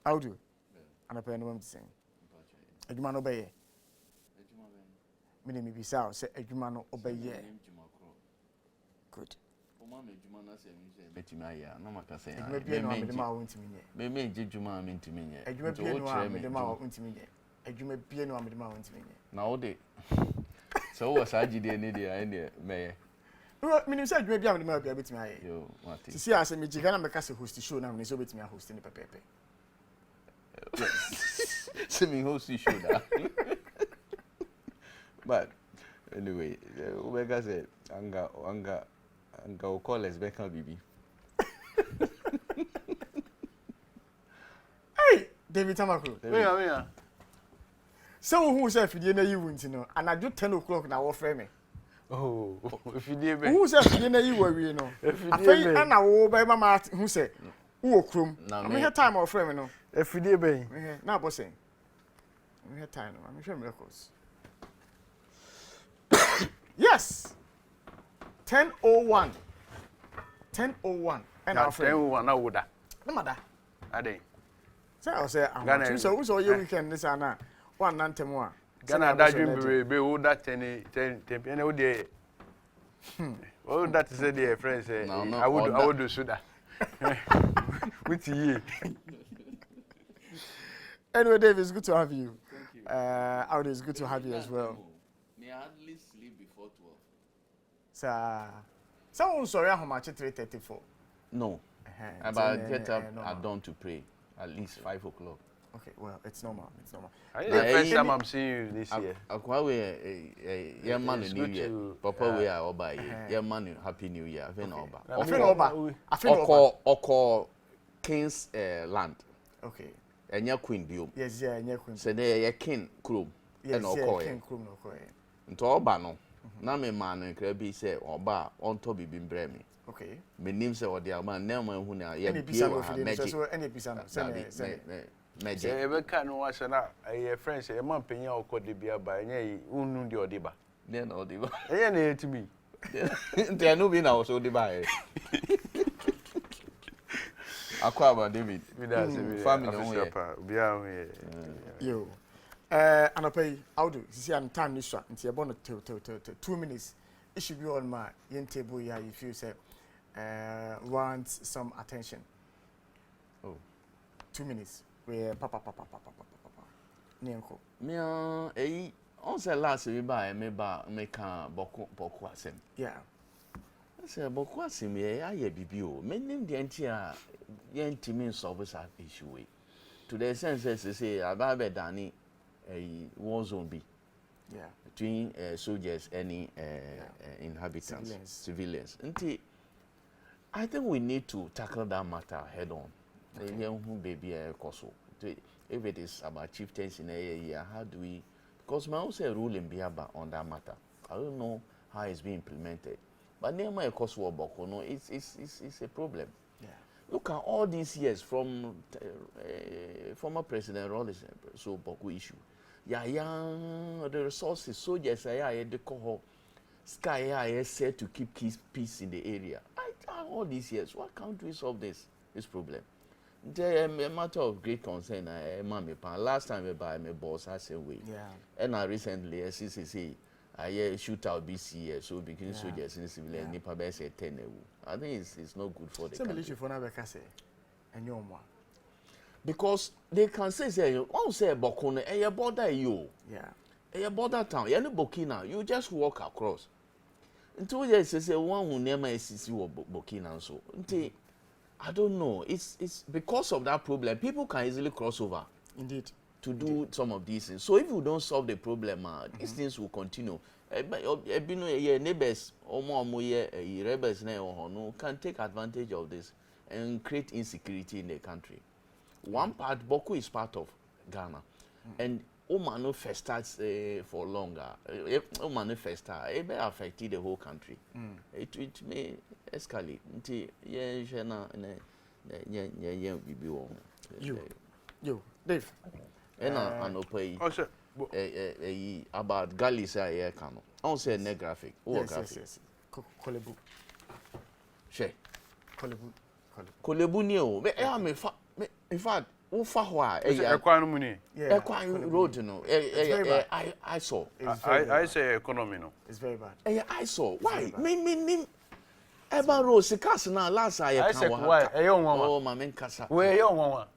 Awudu. And I pay no one to sing. Adwuma no obey. Me ne me bisa say adwuma no obey. Good. Betimi aya na maka say adwuma bia no amede ma wo ntimi nye. Me adwuma me ntimi nye. Adwuma bia no amede ma wo ntimi nye. Adwuma bia no amede ma wo ntimi nye. Na wo de. So wo sa agide ni de ai ne meye. Me nim say adwuma bia amede ma bia betimi aye. Yo, mate. Sisi ase me jika na me ka say host show na me so betimi a host ni pepepe. Se me host show that. But anyway, Omega said anga will call us back bibi. Hey, David Tamakloe. Yeah. So who say fidie na yi wunti no, anadwo 10 o'clock na wo frɛ me. Oh, fidie be. Who say fidie na yi wa wie no. Afei ana wo ba mama who say wo krom. Me hear time wo frɛ me no. Fidie be. Na bo say. Me hear time no. I'm sure miracles. Yes. 10:01. 10:01. And our friend 10:01 na woda. No matter. Ade. Say I say I'm so your weekend this ana. One nantem a. Ghana da dream be woda 10 and wo dey. Oh, that is the friend say I would do suda. With you. Anyway, Dave, it's good to have you. Awudu, it's good to have you as well. May I hardly sleep before 12. Someone sorry how much 3:34. No. About get up at dawn to pray at least 5 o'clock. Okay, well, it's normal. It's normal. The first time I'm seeing you this year. Akwa we your man new year. Papa we are oba ye. Your man happy new year. Afen oba. Oko King's land. Okay. Enya queen biom. Yes, yeah, enya queen. Se dey ye king krom. Yes, yeah, king krom no ko ye. Nto oba no. Na me man no kra bi se oba on to bibi mbrɛ me. Okay. Me nim se odi ama na ma hu na ye bie wa ha magic. So any bisa no. Say magic. Ebe ka no wa se na your friend say man penya okode bia ba enya unu di odiba. Den odiba. Enya na etimi. Nte no bi na so odiba e. Akwa ba David. Family on here. Bia on here. Yo. Anopay Awudu, see an time this shot until about 2 minutes. It should be on my yen table here if you say want some attention. Oh. 2 minutes. We papa. Nienko. Me on say last we buy me ka boku asem. Yeah. I say boku asem ye aye bibi o. Me nim de antia yen timi solve that issue we. To the sense say about Dani a war zone be between soldiers and inhabitants, civilians. I think we need to tackle that matter head on. Baby, if it is about chieftains in a year, how do we? Because my own say ruling be about on that matter. I don't know how it's being implemented, but near my cost war no, it's a problem. Yeah. Look at all these years from former President Rawlings, so Boku issue. The resources, soldiers, the cohort, Sky is said to keep peace in the area. All these years, why can't we solve this problem? A matter of great concern. Last time I buy my boss, I said we. Yeah. And recently, CCC, I shoot out BC, so between soldiers and civilians, Nipa best 10. I think it's not good for the country. Because they can say, oh, say Bokone, a border you. Yeah. A border town, you Burkina, you just walk across. Until you say one who never is you Burkina, so. I don't know. It's because of that problem. People can easily cross over. Indeed. To do some of these things. So if we don't solve the problem, these things will continue. Neighbors, rebels can take advantage of this and create insecurity in the country. One part, Boku is part of Ghana, and Omano starts for longer. Omano Festa, it may affect the whole country. It may escalate. You, Dave. About Galisa here, Kano. I don't say net graphic. Yes. Kolebu. She. Kolebu. Kolebu new. In fact, Ufa hwa ekwan no muni. Yeah. Ekwan road no. I saw. I say economy no. It's very bad. I saw. Why? Me Eba Rose cast na last I can why? Oh, my men kasa. Where you want?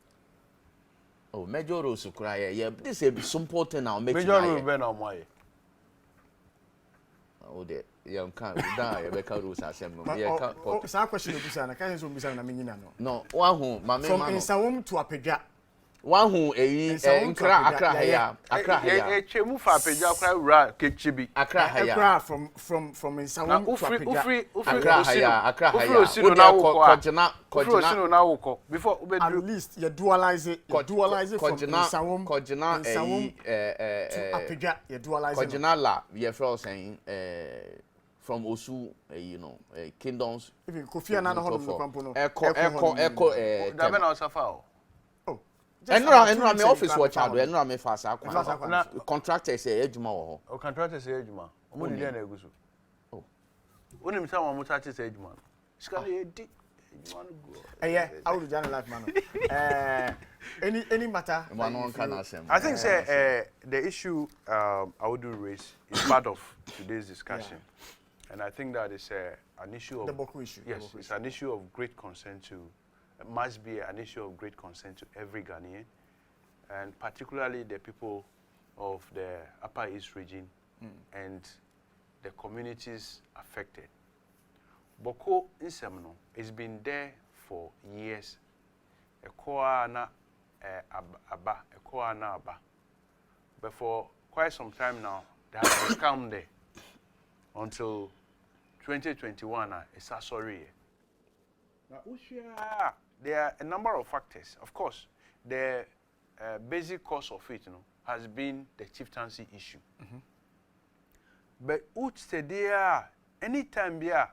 Oh, Major Rose cry. Yeah, this is important now. Major Rose be na mo. Oh, there. Yeah, can't die. Rebecca Rose assembly. Yeah, some question you bisa na kan so bisa na menyina no. No, one who my from Nsawom to Apedwa. One who Accra here. Chemu fa Apedwa kra wura kechibi. Accra from Nsawom to Apedwa. Accra na woko before at least you dualize it from Nsawom to Apedwa you dualize it. Kojina la we from saying from Osu, kingdoms. Even Kofi Annan hold no kwampo no. Echo. Da be na osafa o. Oh. Enra me office watch out. Enra me fasa kwa. Contractors say ejuma wo ho. O contractors say ejuma. Omo ni na egusu. Oh. Onim say mo mutachi say ejuma. Sika na edi ejuma no go. Yeah, Awudu Jana life man. Any matter. I think say the issue Awudu raise is part of today's discussion. Yeah. And I think that is an issue of the Boku issue. Yes, it's an issue of great concern to. It must be an issue of great concern to every Ghanaian, and particularly the people of the Upper East region and the communities affected. Boko Insemno has been there for years. Aba. But for quite some time now, they have come there until 2021. It's a sorry. Now, there are a number of factors. Of course, the basic cause of it, has been the chieftaincy issue. But there, anytime there,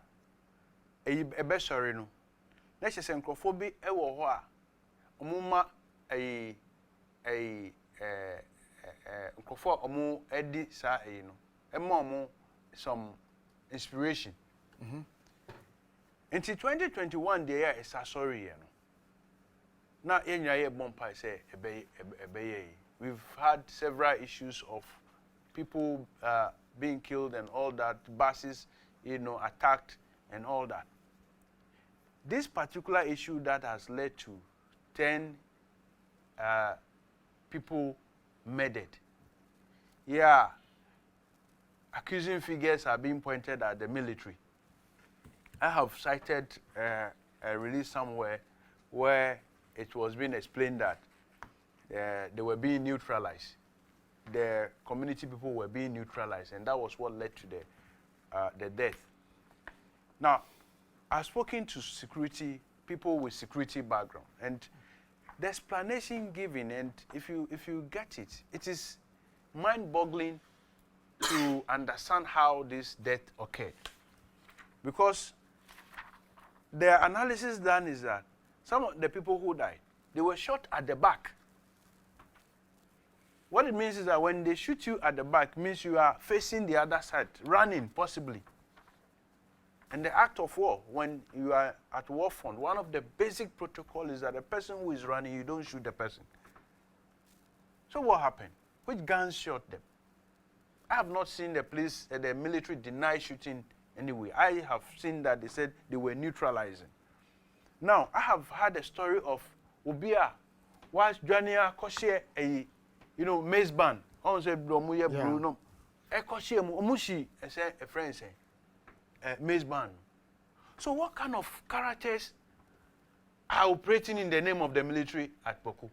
a best sorry no. Let's say microphobia a microphone edi sa some inspiration. Until 2021 the year is sorry now say we've had several issues of people being killed and all that, buses attacked and all that. This particular issue that has led to 10 people murdered. Yeah, accusing figures are being pointed at the military. I have cited a release somewhere where it was being explained that they were being neutralized. The community people were being neutralized, and that was what led to the death. Now, I've spoken to security people with security background, and the explanation given, and if you get it, it is mind-boggling to understand how this death occurred. Because the analysis done is that some of the people who died, they were shot at the back. What it means is that when they shoot you at the back, means you are facing the other side, running possibly. And the act of war, when you are at war front, one of the basic protocol is that the person who is running, you don't shoot the person. So what happened? Which guns shot them? I have not seen the police, the military deny shooting anyway. I have seen that they said they were neutralizing. Now, I have heard a story of Ubia, whilst Jania Koshe a maize band. On said Bromuya Bruno. A Koshe Mushi, a friend say. Maize band. So what kind of characters are operating in the name of the military at Boku?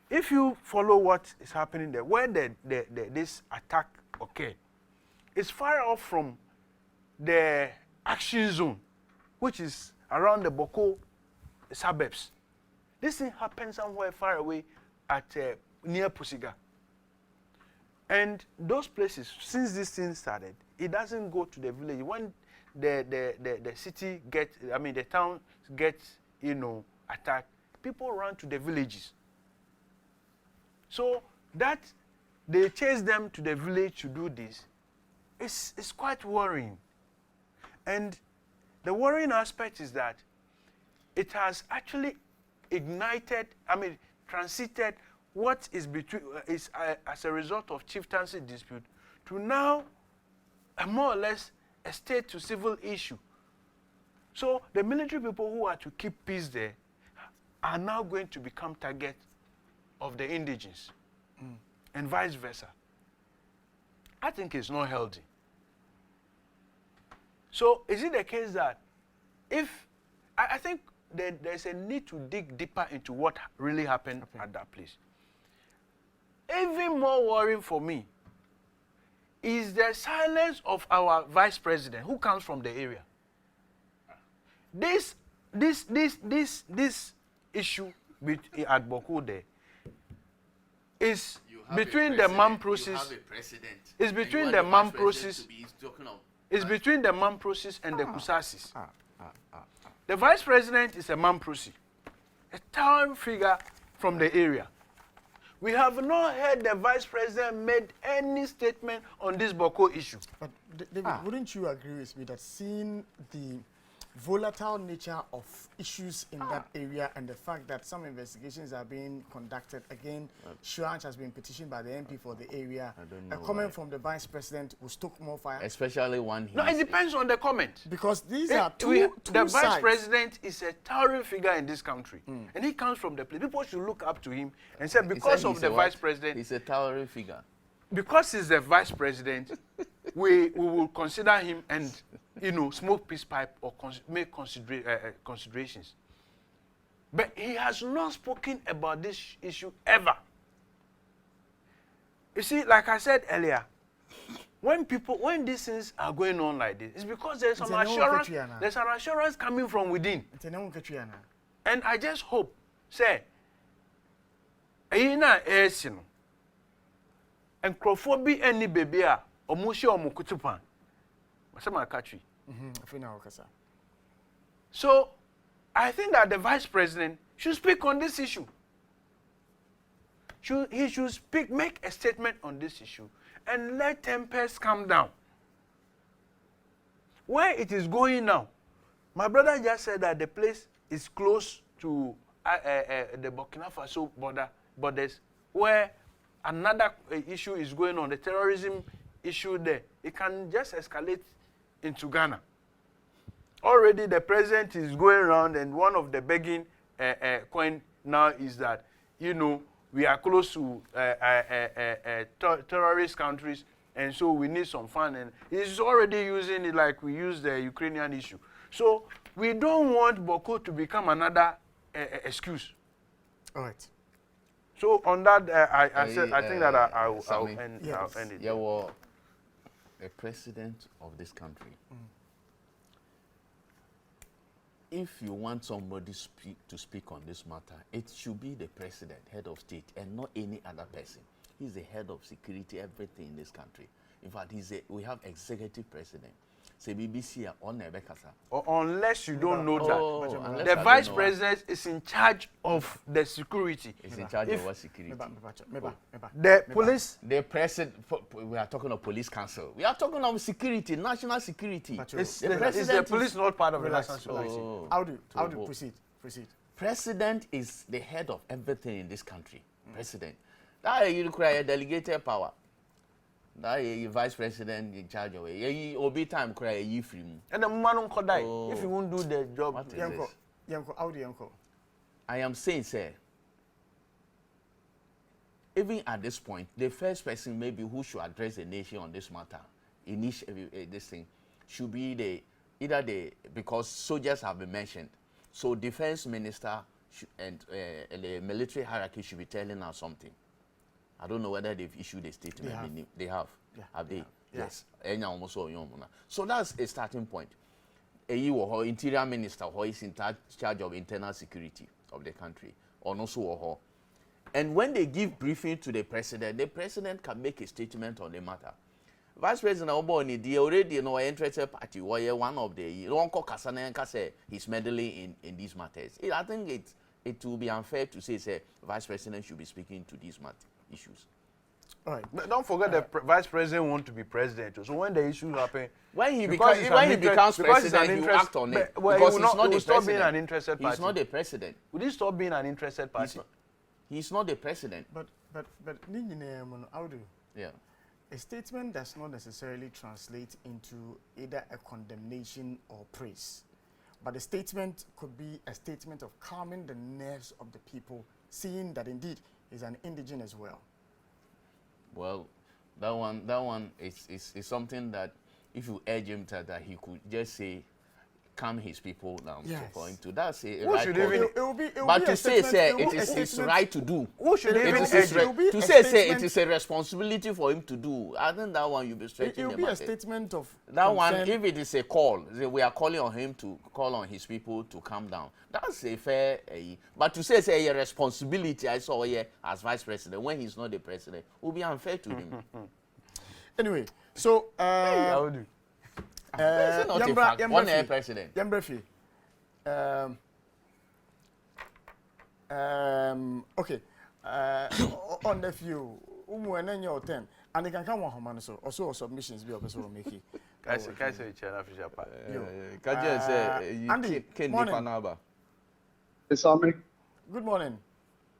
If you follow what is happening there, where this attack occurred, it's far off from the action zone, which is around the Boko suburbs. This thing happened somewhere far away at near Pusiga. And those places, since this thing started, it doesn't go to the village. When the city gets, the town gets, attacked, people run to the villages. So that they chase them to the village to do this, it's quite worrying. And the worrying aspect is that it has actually ignited, transited what is between as a result of chieftaincy dispute to now more or less a state to civil issue. So the military people who are to keep peace there are now going to become target of the indigenes, and vice versa. I think it's not healthy. So is it the case that if, I think there's a need to dig deeper into what really happened at that place. Even more worrying for me is the silence of our vice president who comes from the area. This issue at Boko there is between the MAM process. It's between the MAM process. It's between the MAM process and the Kusasis. The vice president is a MAM process, a town figure from the area. We have not heard the vice president made any statement on this Boko issue. But David, wouldn't you agree with me that seeing the volatile nature of issues in that area and the fact that some investigations are being conducted, again, Shuanch has been petitioned by the MP for the area. A comment from the vice president will stoke more fire. Especially one. No, it depends on the comment. Because these are two the sides. vice president is a towering figure in this country, and he comes from the place. People should look up to him and say, because of the vice president, he's a towering figure. Because he's the vice president, we will consider him and, smoke peace pipe or make considerations. But he has not spoken about this issue ever. You see, like I said earlier, when these things are going on like this, it's because there's some assurance. There's an assurance coming from within. And I just hope, say, and Crawford any baby or Mushi or Mukutupan. So I think that the vice president should speak on this issue. He should make a statement on this issue and let tempers calm down. Where it is going now, my brother just said that the place is close to the Burkina Faso borders, where another issue is going on, the terrorism issue there. It can just escalate into Ghana. Already the president is going around, and one of the begging coin now is that, we are close to terrorist countries, and so we need some fund. And he's already using it like we use the Ukrainian issue. So we don't want Boko to become another excuse. All right. So on that, I think that I'll end it. Yeah, well, the president of this country. If you want somebody to speak on this matter, it should be the president, head of state, and not any other person. He's the head of security, everything in this country. In fact, we have executive president. Say BBC on Nebekasa. Unless you don't know that. The vice president is in charge of the security. Is in charge of what security? The police. The president, we are talking of police council. We are talking of security, national security. Is the police not part of the national security? How do proceed? President is the head of everything in this country. President. That you require a delegated power. That vice president in charge of it. Obi time cry you free. And the man could die if you won't do the job. What is this? Yanko. I am saying, sir, even at this point, the first person maybe who should address the nation on this matter, this thing, should be because soldiers have been mentioned. So defense minister and the military hierarchy should be telling us something. I don't know whether they've issued a statement. They have. Yeah. Have they? Yeah. Yes. So that's a starting point. Interior minister who is in charge of internal security of the country, or also. And when they give briefing to the president can make a statement on the matter. Vice President Oboni, the already interested party, one of the he's meddling in these matters. I think it will be unfair to say Vice President should be speaking to these issues. All right. But don't forget the vice president want to be president. So when the issues happen, when he because becomes president, he will act on it. Well, because he he's not the stop being president. an interested party. He's not the president. Would he stop being an interested party? He's not the president. But Awudu, Yeah. a statement does not necessarily translate into either a condemnation or praise. But the statement could be a statement of calming the nerves of the people, seeing that indeed he's an indigene as well. Well, that one is something that if you urge him that he could just say, calm his people down. Yes. For him to, that's a Who right should call. even- It will be But to say, it it's right to do. Who should It even is urge it will be it? a To say it statement- is a responsibility for him to do. I think that one you'll be It stretching will the be a market. statement of That one, concern. if it is a call, we are calling on him to call on his people to calm down. That's a fair. But to say a responsibility, I saw here as vice president when he's not the president, will be unfair to him. Anyway, so Awudu. It's not a fact. One air president. Yambrefi. Okay. On the few, when you're 10, and they can come on Haman, so also submissions be also making. Kaise China Fisher Park. Kaja say Andy, Ken morning. Panaba. Yes, Sammy. Good morning.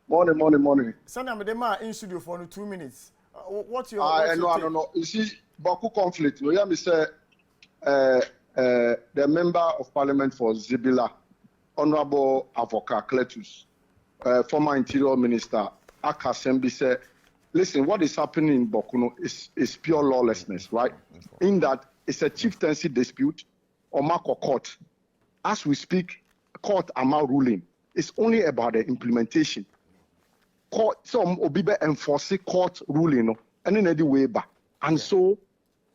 Morning. Sunday, I'm the in studio for 2 minutes. What's your? No. You see, Baku conflict. You hear me say, the member of parliament for Zibila, Honorable Avoka Cletus, former interior minister, Akasembi said, listen, what is happening in Bokuno is pure lawlessness, right? In that it's a chieftaincy dispute or Mako court. As we speak, court are now ruling. It's only about the implementation. Court, some obibe enforce court ruling, and in any way back. And so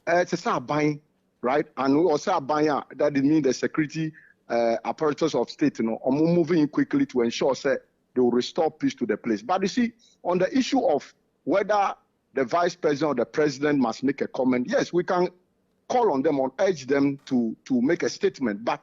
it's a buying, right? And we also buying that means the security apparatus of state, are moving quickly to ensure that they will restore peace to the place. But you see, on the issue of whether the vice president or the president must make a comment, yes, we can call on them or urge them to make a statement. But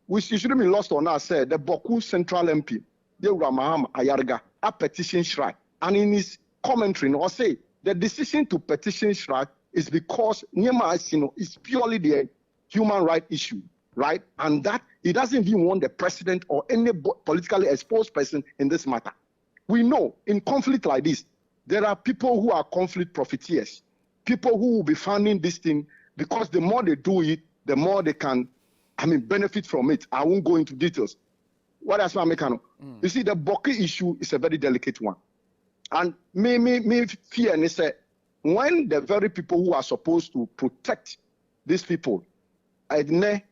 we shouldn't be lost on us. The Boku Central MP, Mahama Ayarga, a petition shrine. And in his commentary, or say the decision to petition shrine is because Nyema is purely the human right issue, right? And that he doesn't even want the president or any politically exposed person in this matter. We know in conflict like this, there are people who are conflict profiteers, people who will be funding this thing because the more they do it, the more they can, benefit from it. I won't go into details. What else am I making? You see, the Boki issue is a very delicate one. And me fear and say, when the very people who are supposed to protect these people, almost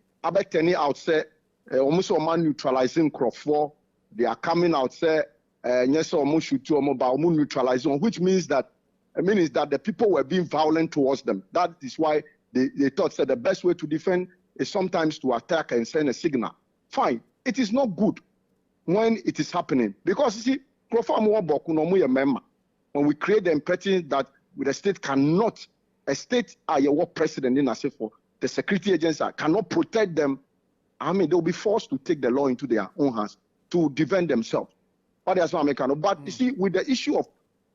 neutralizing Crawford, they are coming out say, neutralizing, which means that the people were being violent towards them. That is why they thought that the best way to defend is sometimes to attack and send a signal. Fine. It is not good when it is happening. Because you see, when we create the impression that the state cannot, a state president in for the security agency cannot protect them, they'll be forced to take the law into their own hands to defend themselves. But you see, with the issue of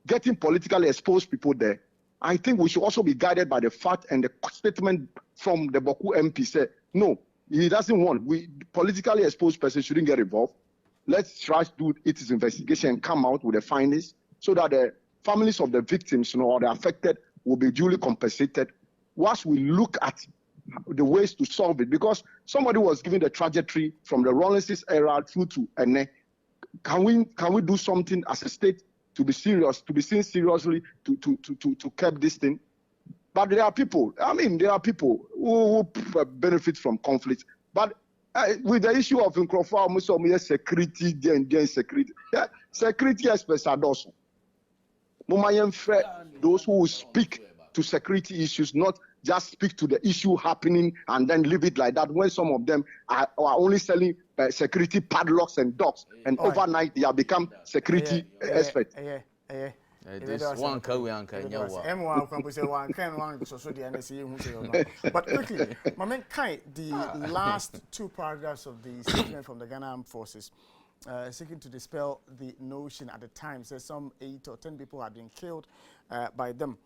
getting politically exposed people there, I think we should also be guided by the fact and the statement from the Boku MP said, no, he doesn't want, politically exposed person shouldn't get involved. Let's try to do its investigation and come out with the findings so that the families of the victims, or the affected, will be duly compensated whilst we look at the ways to solve it. Because somebody was given the trajectory from the Rawlinses era through to Ene. Can we do something as a state to be serious, to be seen seriously, to keep this thing? But there are people, who benefit from conflict. But with the issue of security, security, security experts are also. Those who speak to security issues, not just speak to the issue happening and then leave it like that, when some of them are only selling security padlocks and dogs, and overnight they have become security experts. This one can we But quickly, the last two paragraphs of the statement from the Ghana Armed Forces, seeking to dispel the notion at the time. Says some 8 or 10 people had been killed by them.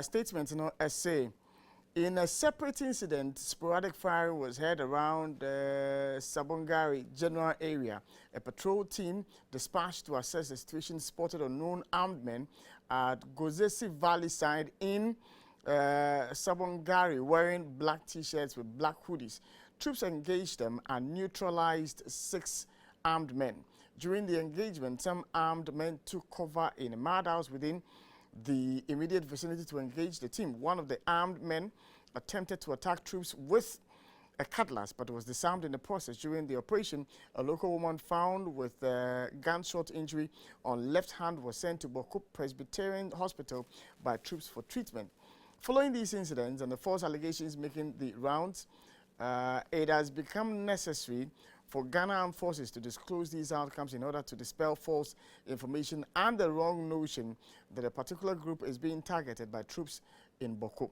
Statement, say, in a separate incident, sporadic firing was heard around the Sabongari general area. A patrol team dispatched to assess the situation spotted unknown armed men at Gozesi Valley side in Sabongari wearing black t-shirts with black hoodies. Troops engaged them and neutralized 6 armed men. During the engagement, some armed men took cover in a madhouse within the immediate vicinity to engage the team. One of the armed men attempted to attack troops with a cutlass, but was disarmed in the process. During the operation, a local woman found with a gunshot injury on left hand was sent to Boko Presbyterian Hospital by troops for treatment. Following these incidents and the false allegations making the rounds, it has become necessary for Ghana Armed Forces to disclose these outcomes in order to dispel false information and the wrong notion that a particular group is being targeted by troops in Boko.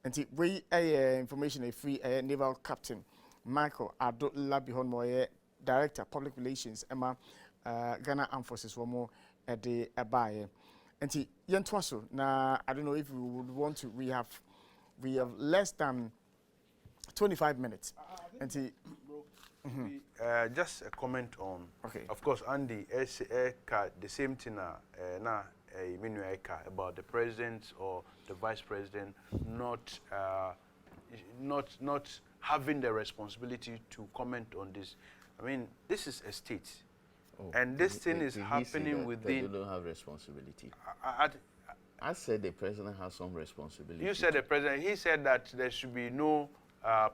And we information a free naval captain Michael Adolabihon, Director Public Relations Emma Ghana Armed Forces one more at the abaye. And yentwaso na I don't know if we would want to. We have less than 25 minutes. And just a comment on. Okay. Of course, Andy, the same thing about the president or the vice president not having the responsibility to comment on this. I mean, this is a state, and this thing is happening within. They don't have responsibility. I said the president has some responsibility. You said the president. He said that there should be no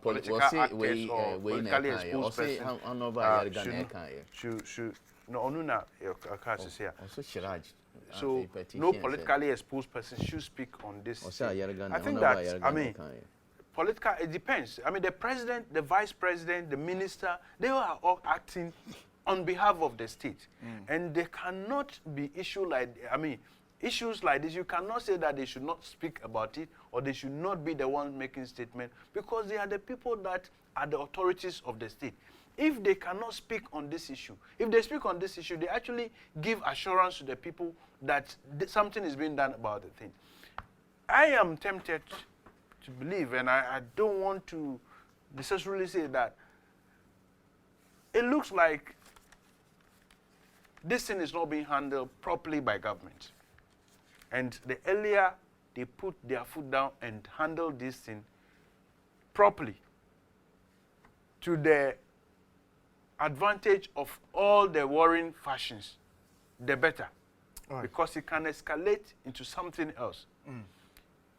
political actors or politically exposed persons. Should no onuna so no politically exposed person should speak on this. I think that political, it depends. I mean, the president, the vice president, the minister, they are all acting on behalf of the state, and they cannot be issues like this. You cannot say that they should not speak about it or they should not be the ones making statement, because they are the people that are the authorities of the state. If they cannot speak on this issue, if they speak on this issue, they actually give assurance to the people that something is being done about the thing. I am tempted to believe, and I don't want to necessarily say that, it looks like this thing is not being handled properly by government. And the earlier they put their foot down and handle this thing properly, to the advantage of all the warring factions, the better. Right. Because it can escalate into something else.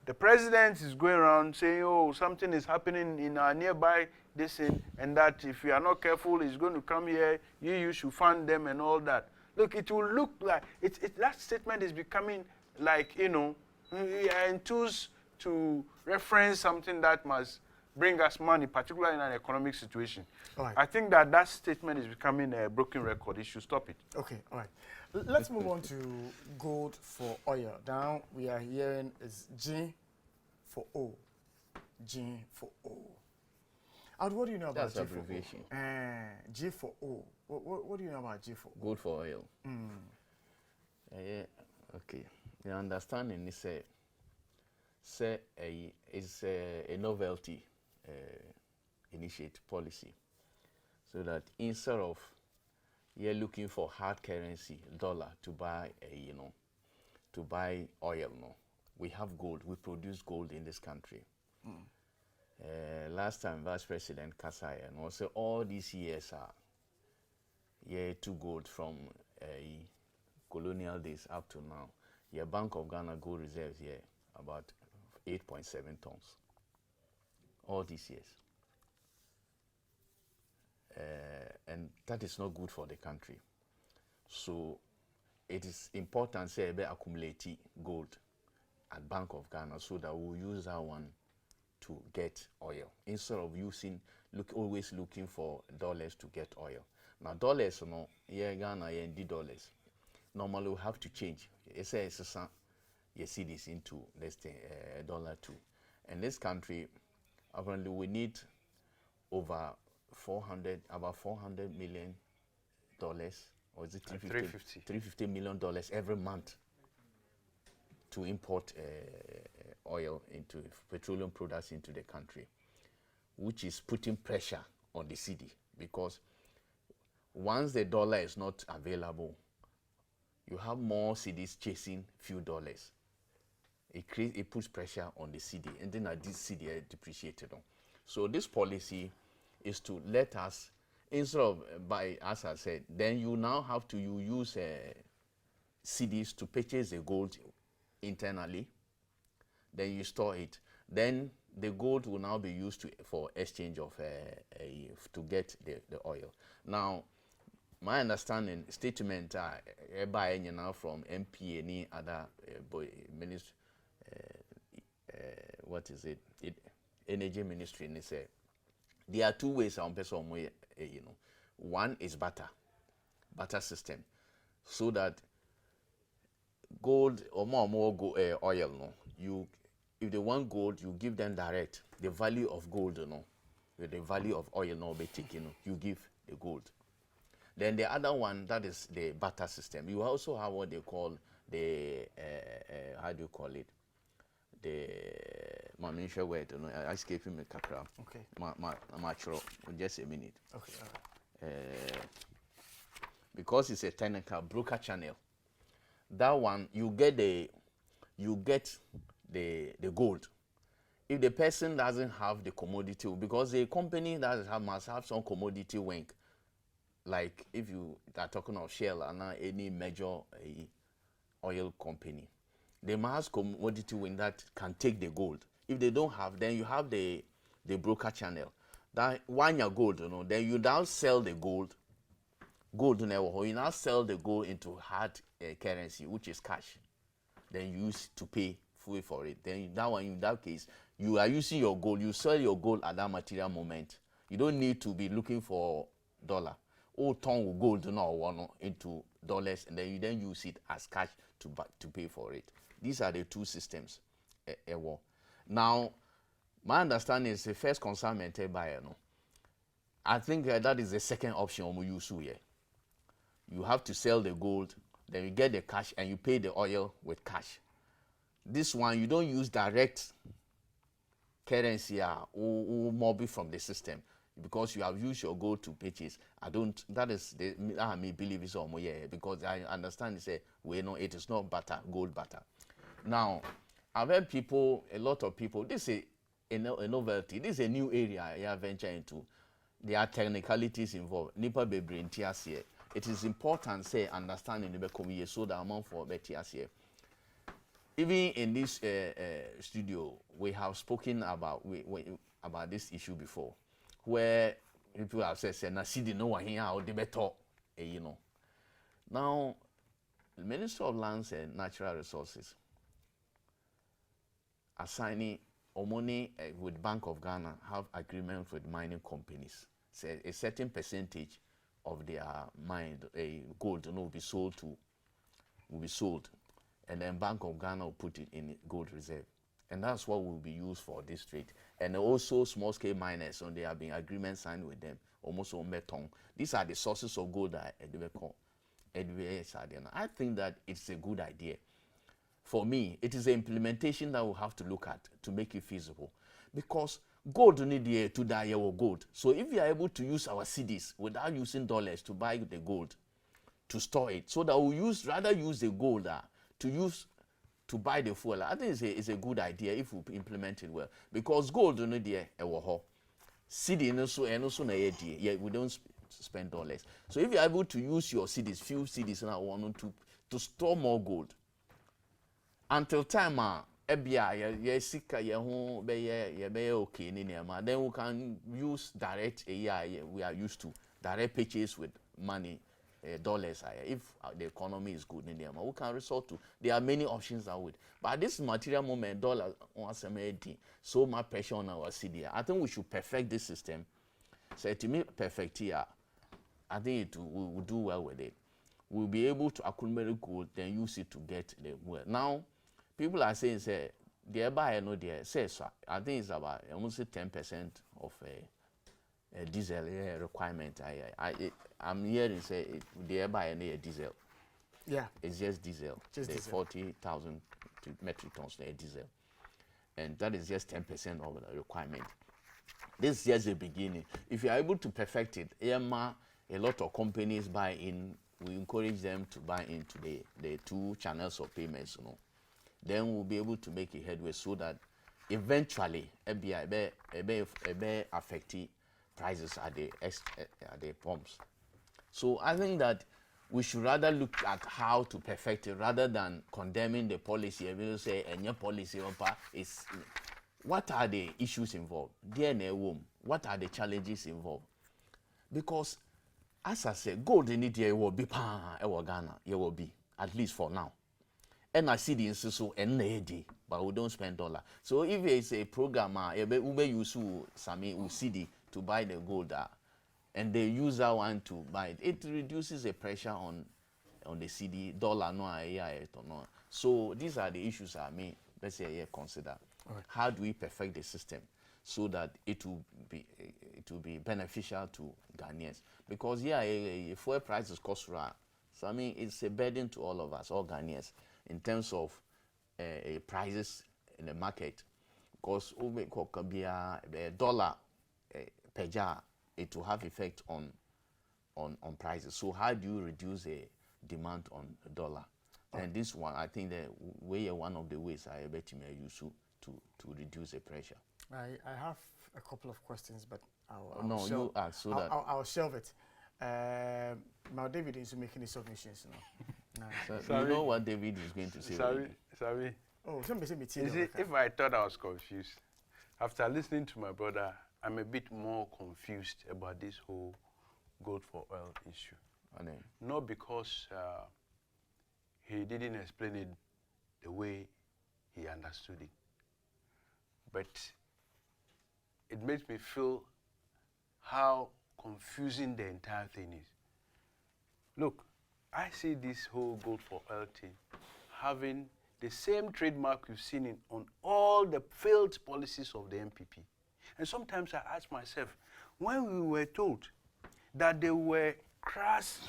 The president is going around saying, oh, something is happening in our nearby this and that. If you are not careful, he's going to come here, you should fund them and all that. Look, it will look like, that statement is becoming like, enthused to reference something that must bring us money, particularly in an economic situation. Right. I think that statement is becoming a broken record. It should stop it. Okay, all right. Let's move on to gold for oil. Now we are hearing is G for O. G for O. What do you know about G abbreviation. For O? G for O. What do you know about G for O? Gold for oil. Okay. The understanding is a novelty initiate policy, so that instead of you're looking for hard currency dollar to buy oil, we have gold. We produce gold in this country. Last time Vice President Kasai and also all these years to gold from colonial days up to now. Your Bank of Ghana gold reserves here about 8.7 tons. All these years. And that is not good for the country. So it is important to accumulate gold at Bank of Ghana so that we'll use that one to get oil instead of always looking for dollars to get oil. Now dollars, Ghana, dollars. Normally we have to change. You see this into let's say $2. And this country, apparently we need about 400 million or is it $350 million every month to import oil into petroleum products into the country, which is putting pressure on the cedi, because once the dollar is not available, you have more cedis chasing few dollars. It puts pressure on the cedi, and then this cedi is depreciated on. So this policy is to let us, instead of buy, as I said, then you now have to use cedis to purchase the gold internally, then you store it. Then the gold will now be used for exchange of to get the oil. Now, my understanding statement by now from MP any other ministry, what is it? Energy ministry, and they say there are two ways on person, one is barter system, so that gold or more oil, no, if they want gold, you give them direct the value of gold, with the value of oil, no, be taken, you give the gold. Then the other one, that is the barter system. You also have what they call the how do you call it? The Mamisha word, I escape him kakra. Okay. Just a minute. Okay. All right. Because it's a technical broker channel. That one you get the gold. If the person doesn't have the commodity, because the company must have some commodity wing. Like if you are talking of Shell and any major oil company, they must have commodity wing that can take the gold. If they don't have, then you have the broker channel. That when your gold, then you now sell the gold. You now sell the gold into hard currency, which is cash. Then you use to pay fully for it. Then that one, in that case, you are using your gold. You sell your gold at that material moment. You don't need to be looking for dollar. All ton gold into dollars, and then you use it as cash to pay for it. These are the two systems. Now, my understanding is the first consignment buyer. I think that is the second option we use here. You have to sell the gold, then you get the cash, and you pay the oil with cash. This one, you don't use direct currency or mobile from the system, because you have used your gold to purchase. That is I may believe it's almost because I understand it is not gold butter. Now, I've heard a lot of people, this is a novelty, this is a new area I venture into. There are technicalities involved. Nipa bebre ntias here. It is important understanding the bekomi so the amount for betias here. Even in this studio, we have spoken about this issue before, where people have said, "Na cedi no one here or the better," Now, the Minister of Lands and Natural Resources assigning money with Bank of Ghana have agreements with mining companies. Say a certain percentage of their mined gold will be sold, and then Bank of Ghana will put it in gold reserve, and that's what will be used for this trade. And also small scale miners, so there have been agreements signed with them, almost on beton. These are the sources of gold that they call. I think that it's a good idea. For me, it is the implementation that we'll have to look at to make it feasible, because gold need to die our gold. So if we are able to use our cedis without using dollars to buy the gold, to store it, so that we'll rather use the gold to buy the fuel. I think it's a good idea if we implement it well, because gold need cedi and also we don't spend dollars. So if you're able to use your cedis, few cedis now one to store more gold, until time okay, then we can use direct we are used to direct purchase with money, dollars. If the economy is good in there, we can resort to. There are many options that would. But at this material moment, dollar once so much pressure on our cedi. I think we should perfect this system. So to me, perfect here, I think we will do well with it. We'll be able to accumulate gold, then use it to get the well. Now, people are saying, the buyer no there says I think it's about almost 10% of diesel requirement. I'm hearing say they buy any diesel. Yeah. It's just diesel. Just the diesel. 40,000 metric tons of diesel. And that is just 10% of the requirement. This is just the beginning. If you are able to perfect it, a lot of companies buy in. We encourage them to buy into the 2 channels of payments, you know. Then we'll be able to make a headway so that eventually affect prices at the pumps. So I think that we should rather look at how to perfect it rather than condemning the policy. I will say, and your policy is what are the issues involved? What are the challenges involved? Because as I said, gold in it will be Ghana, it will be, at least for now. And I see the institution and but we don't spend dollar. So if it's a program, we use Sami Usidi to buy the gold, and they use that one to buy it, it reduces the pressure on the CD dollar. No. So these are the issues I mean, let's say consider. Right. How do we perfect the system so that it will be beneficial to Ghanaians? Because fuel prices cost right. So I mean, it's a burden to all of us, all Ghanaians, in terms of prices in the market. Because a dollar per jar, it will have effect on prices. So how do you reduce the demand on the dollar? And this one, I think that one of the ways I bet you may use to reduce the pressure. I have a couple of questions, but you ask so that I'll shelve it. Now David is making his submissions now. So you know what David is going to say. Sorry. Oh, somebody say me too. If I thought I was confused, after listening to my brother, I'm a bit more confused about this whole gold for oil issue. Not because he didn't explain it the way he understood it, but it makes me feel how confusing the entire thing is. Look, I see this whole gold for oil thing having the same trademark we've seen on all the failed policies of the MPP. And sometimes I ask myself, when we were told that they were crass,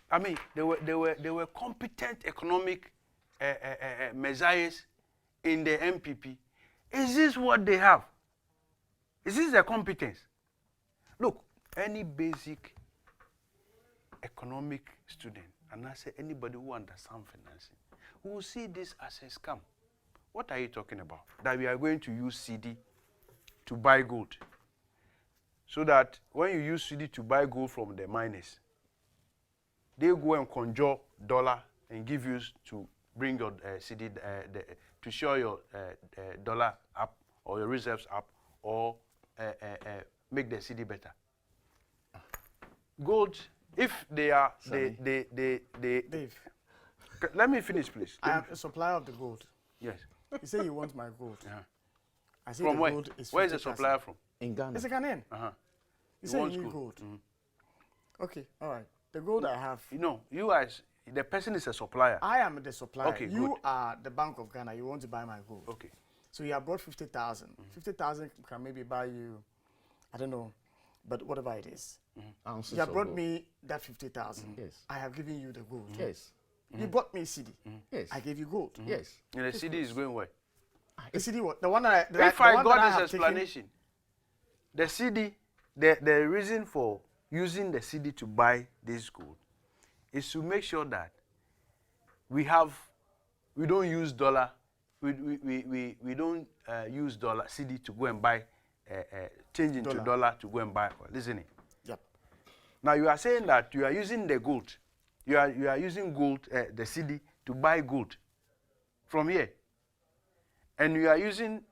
I mean, they were competent economic messiahs in the MPP, is this what they have? Is this their competence? Look, any basic economic student, and I say anybody who understands financing, who will see this as a scam. What are you talking about? That we are going to use CD to buy gold. So that when you use CD to buy gold from the miners, they go and conjure dollar and give you to bring your CD, to show your dollar up or your reserves up or make the CD better. Gold, if they are, Dave. Let me finish, please. I am a supplier of the gold. Yes. You say you want my gold. I say From the where? gold is Where is the supplier from? In Ghana. It's a Ghanaian. You say you need gold. Okay, all right. The gold I have. No, you as the person is a supplier. I am the supplier. Okay, you good. are the Bank of Ghana. You want to buy my gold. Okay. So you have brought 50,000. 50,000 can maybe buy you, I don't know, but whatever it is. You have brought me that 50,000. Yes. I have given you the gold. Yes. You bought me CD. Yes. I gave you gold. Yes. And the CD is going where? The CD, what? The one that If I got this explanation, the CD, the reason for using the CD to buy this gold is to make sure that we don't use dollar, we don't use dollar CD to go and buy, change into dollar to go and buy oil, isn't it? Yep. Now you are saying that you are using the gold, you are using gold, the CD to buy gold from here. And you are using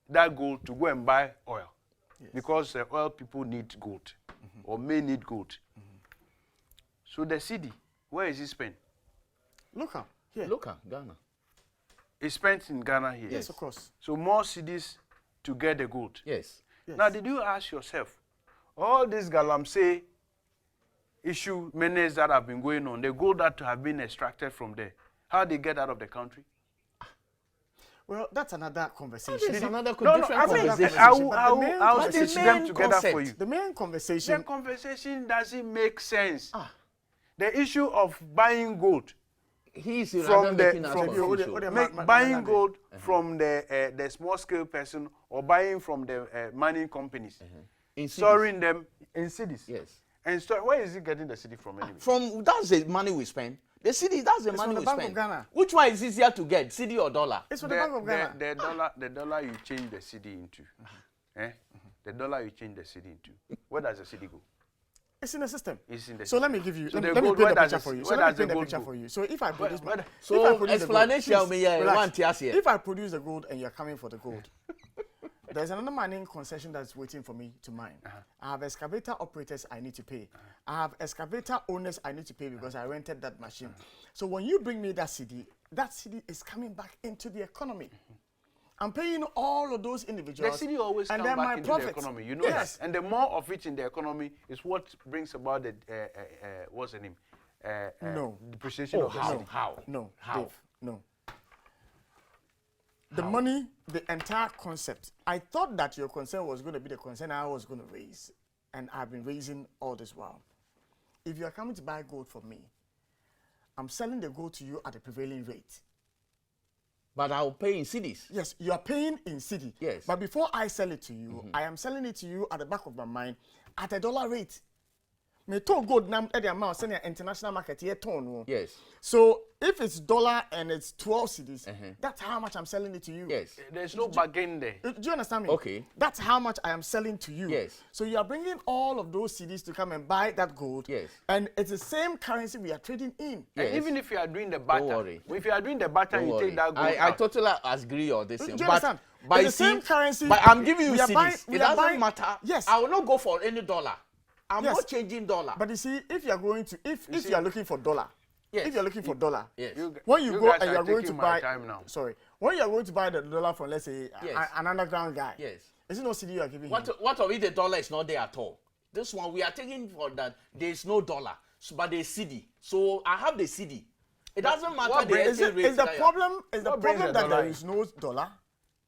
that gold to go and buy oil. Yes. Because oil people need gold or may need gold. So the CD, where is it spent? Local, here. Local, Ghana. It's spent in Ghana here? Yes, of course. So more CDs to get the gold? Yes. Now, did you ask yourself, all these galamsey issue menace that have been going on, the gold that have been extracted from there, how they get out of the country? Well, that's another conversation. It's another No, different I mean, conversation. I'll the stitch main them together concept- for you. The main conversation. The conversation doesn't make sense. Ah. The issue of buying gold He's from making us from confused. buying gold from the small scale person or buying from the mining companies, In storing them in cities. Yes. And where is he getting the city from anyway? From that's the money we spend. The city, that's the It's money from the we Bank of spend. Ghana. Which one is easier to get, city or dollar? It's for the Bank of Ghana. The dollar you change the city into. The dollar you change the city into. Where does the city go? It's in the system. It's in the So let system. me give you. So let the me gold, paint where the does picture the- for you. So where let me does the paint the gold picture go? for you. So if I produce my, So if I produce the gold, explanation please, me here, relax. one tiers here. If I produce the gold and you're coming for the gold, there's another mining concession that's waiting for me to mine. I have excavator operators I need to pay. I have excavator owners I need to pay because I rented that machine. So when you bring me that CD is coming back into the economy. I'm paying all of those individuals. The city always and comes then back my into profit. the economy. You know Yes. that. And the more of it in the economy is what brings about the what's the name? No. Depreciation of the city. No, How? Dave, no. The money, the entire concept. I thought that your concern was going to be the concern I was going to raise, and I've been raising all this while. If you are coming to buy gold from me, I'm selling the gold to you at the prevailing rate. But I'll pay in cities. Yes, you are paying in city. Yes. But before I sell it to you, I am selling it to you at the back of my mind at a dollar rate. Me to gold now at the amount send your international market here ton. Yes. So if it's dollar and it's 12 cedis, that's how much I'm selling it to you. Yes. There's no bargain there. Do you understand me? Okay. That's how much I am selling to you. Yes. So you are bringing all of those CDs to come and buy that gold. Yes. And it's the same currency we are trading in. Yes. And even if you are doing the barter, worry. if you are doing the barter, Don't you worry. take that gold I out. totally agree on this. Do thing. you understand? But It's the same currency. But I'm giving you We are buying- cities. we It are doesn't buying- matter. Yes. I will not go for any dollar. I'm Yes. not changing dollar. But you see, if you are going to, if see- you are looking for dollar, Yes. if you are looking for dollar, Yes. when you, you go guys and you are are going to taking my buy, time now. sorry, when you are going to buy the dollar from, let's say, Yes. an underground guy, Yes. is it no CD you are giving him? What of it? The dollar is not there at all. This one we are taking for that. There is no dollar, but there's CD. So I have the CD. It doesn't matter what the brings- Is, exchange rate. is the that you- problem? Is the what brings problem the that there dollar is no dollar?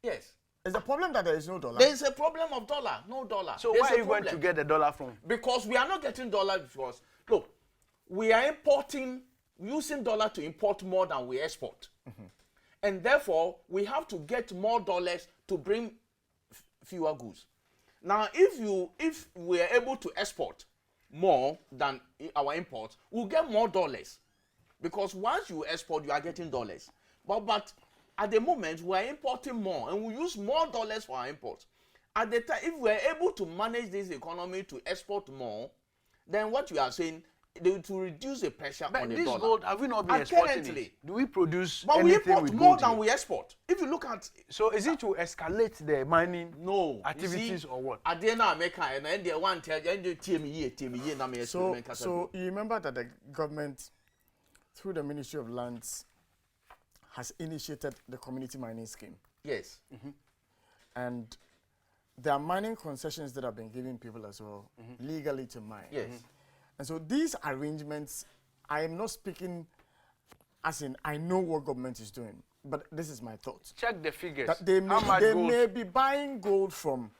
Yes. Is the problem that there is no dollar? There is a problem of dollar, no dollar. So There's where a are you going problem. to get the dollar from? Because we are not getting dollar because look, we are importing, using dollar to import more than we export, and therefore we have to get more dollars to bring fewer goods. Now, if we are able to export more than our imports, we'll get more dollars, because once you export, you are getting dollars. But at the moment, we are importing more, and we use more dollars for our imports. At the time, if we are able to manage this economy to export more, then what you are saying, to reduce the pressure But on the this dollar. gold, have we not been And exporting currently- it? Do we produce But we anything import with more gold than here? we export. If you look at So is it to escalate the mining no activities or what? At the end of America, and then they want to TME, na me So, experiment. so you remember that the government, through the Ministry of Lands, has initiated the community mining scheme, Yes. and there are mining concessions that have been given people as well legally to mine. Yes. And so these arrangements, I am not speaking as in I know what government is doing, but this is my thought. Check the figures. That they How much they gold? may be buying gold from,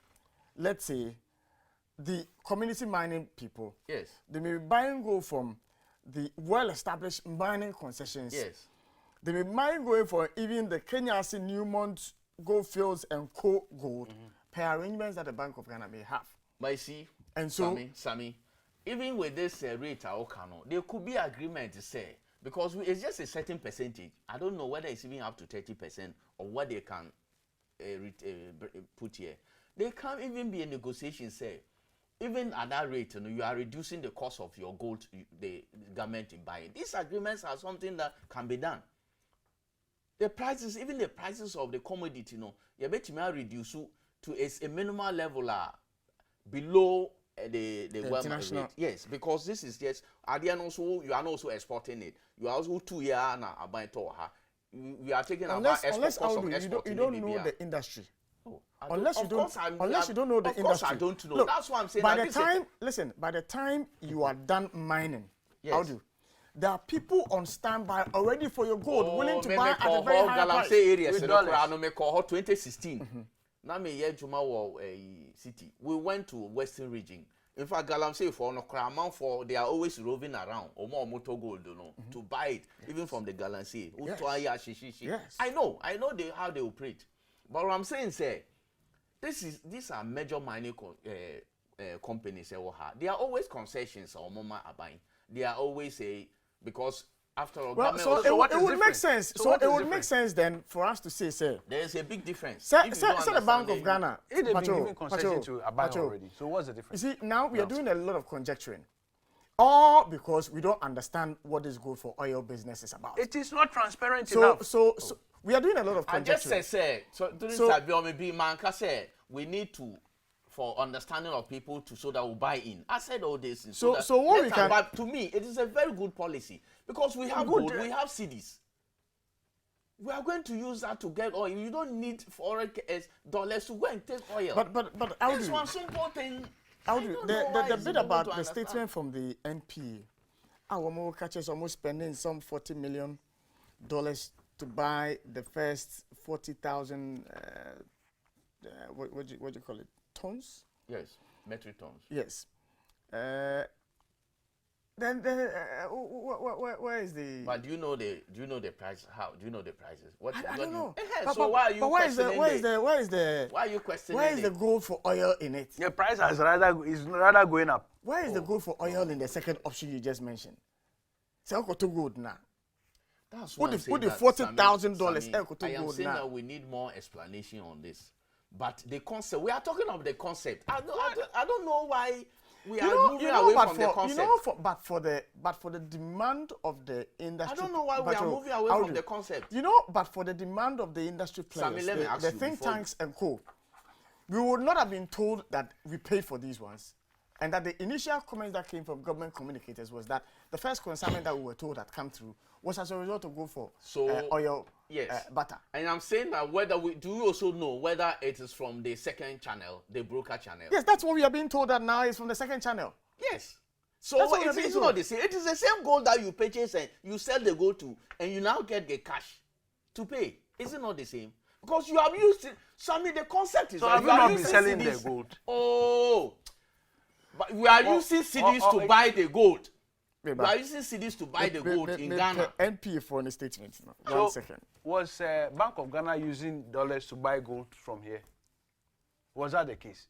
let's say, the community mining people. Yes. They may be buying gold from the well-established mining concessions. Yes. They may be buying gold for even the Kenyasi, Newmont, Goldfields, and Co. Gold per arrangements that the Bank of Ghana may have. But you see, And so, Sammy, even with this rate, there could be agreement to say, because it's just a certain percentage. I don't know whether it's even up to 30% or what they can put here. There can even be a negotiation, say, even at that rate, you are reducing the cost of your gold, the government is buying. These agreements are something that can be done. The prices, even the prices of the commodity, you bet me reduce to a minimal level below the international rate. Yes, because this is just at the end also you are not also exporting it. You are also 2 years now buying to her. We are taking unless about export cost of Audu, export. you don't know the industry. Unless you don't know the industry. Of course I don't know. Look, that's why I'm saying. By that the this is time, listen, by the time you are done mining, Yes. Audu, there are people on standby already for your gold, willing to me buy me at a call very her high price. Galamsey area, With so dollars. no me call her 2016. Na me ye juma wo city. We went to Western region. In fact, Galamsey for no amount for they are always roving around or motor gold, to buy it, even from the Galamsey. Yes. I know how they operate. But what I'm saying, say, these are major mining companies. They are always concessions or mama are buying. They are always because after all, Well, so it would make sense. So it would make sense then for us to say, there is a big difference. say the Bank of Ghana. They've been Pacho, giving concession to Aban Pacho. already. So what's the difference? You see, now we are doing a lot of conjecturing. All because we don't understand what this gold for oil business is about. It is not transparent So enough. we are doing a lot of I just conjecturing. say, so during So- Sabio maybe Manka said we need to for understanding of people to so that we buy in. I said all this. So that what we let can- us buy. To me, it is a very good policy because we have gold, we have CDs. We are going to use that to get oil. You don't need foreign dollars to go and take oil. But this Awudu, one simple thing. Awudu, the the bit about the statement from the NP, our more catches almost spending some $40 million to buy the first 40,000 what do you call it, tons? Yes, metric tons. Yes. Then where is the? But do you know the price? How do you know the prices? What I don't know. So why are you questioning where Why are you questioning where is the gold for oil in it? The price is rather going up. Where is the gold for oil in the second option you just mentioned? Say to gold now. That's What why if- I'm what saying if that, $40,000 Sammy, equal to I am gold saying now? that we need more explanation on this. But the concept, we are talking of the concept. I don't know why we are moving away from the concept. But for the demand of the industry. I don't know why we are moving away from the concept. But for the demand of the industry players, Sammy, let me ask the you think before tanks and co, we would not have been told that we paid for these ones. And that the initial comments that came from government communicators was that the first consignment that we were told had come through was as a result of go for oil, butter. And I'm saying that do you also know whether it is from the second channel, the broker channel? Yes, that's what we are being told that now is from the second channel. Yes. So That's what we are it's being not told. the same. It is the same gold that you purchase and you sell the gold to, and you now get the cash to pay. Is it not the same? Because you have used it. Sammy, the concept is So that have you are not been using selling the CDs. gold? Oh. But we are using CDs to buy the gold. We are using CDs to buy the gold in Ghana. NP for a statement. No. So 1 second. was Bank of Ghana using dollars to buy gold from here? Was that the case?